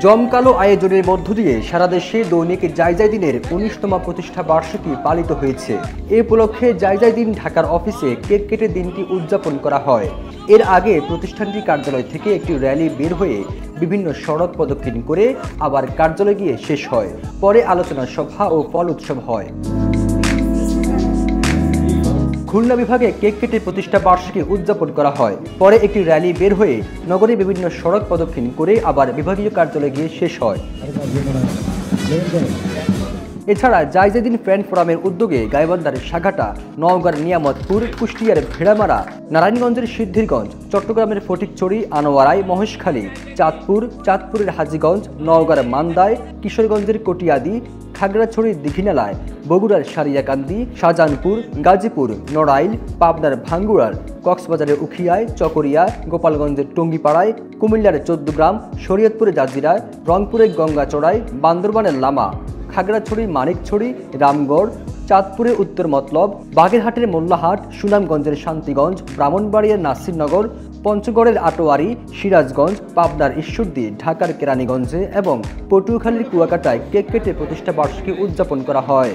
জমকালো আয়োজনের মধ্য দিয়ে সারা দেশে দৈনিক জায়জায়দিনের ১৯তম প্রতিষ্ঠা বার্ষিকী পালিত হয়েছে। এ উপলক্ষে জায়জায়দিন ঢাকার অফিসে কেক কেটে দিনটি উদযাপন করা হয়। এর আগে প্রতিষ্ঠানটির কার্যালয় থেকে একটি র্যালি বের হয়ে বিভিন্ন সড়ক প্রদক্ষিণ করে আবার কার্যালয়ে গিয়ে শেষ হয়। পরে আলোচনা সভা ও ফল উৎসব হয়। খুলনা বিভাগে কেক কেটে প্রতিষ্ঠা বার্ষিকী উদযাপন করা হয়। পরে একটি র্যালি বের হয়ে নগরে বিভিন্ন সড়ক প্রদক্ষিণ করে আবার বিভাগীয় কার্যালয়ে গিয়ে শেষ হয়। এছাড়া জায়জায়দিন ফ্রেন্ড ফোরামের উদ্যোগে গাইবান্ধার সাঘাটা, নওগাঁর নিয়ামতপুর, কুষ্টিয়ার ভেড়ামারা, নারায়ণগঞ্জের সিদ্ধিরগঞ্জ, চট্টগ্রামের ফটিকছড়ি, আনোয়ারায়, মহেশখালী, চাঁদপুরের হাজীগঞ্জ, নওগাঁর মান্দায়, কিশোরগঞ্জের কটিয়াদি, খাগড়াছড়ির দীঘিনালায়, বগুড়ার সারিয়াকান্দি, শাহজাহানপুর, গাজীপুর, নড়াইল, পাবনার ভাঙ্গুড়ার, কক্সবাজারের উখিয়ায়, চকরিয়া, গোপালগঞ্জের টঙ্গিপাড়ায়, কুমিল্লার ১৪ গ্রাম, শরীয়তপুরের জাজিরায়, রংপুরের গঙ্গাচড়ায়, বান্দরবানের লামা, খাগড়াছড়ি, মানিকছড়ি, রামগড়, চাঁদপুরের উত্তর মতলব, বাগেরহাটের মোল্লাহাট, সুনামগঞ্জের শান্তিগঞ্জ, ব্রাহ্মণবাড়িয়ার নাসিরনগর, পঞ্চগড়ের আটোয়ারি, সিরাজগঞ্জ, পাবনার ঈশ্বরদী, ঢাকার কেরানীগঞ্জে এবং পটুয়াখালীর কুয়াকাটায় কেক কেটে প্রতিষ্ঠা বার্ষিকী উদযাপন করা হয়।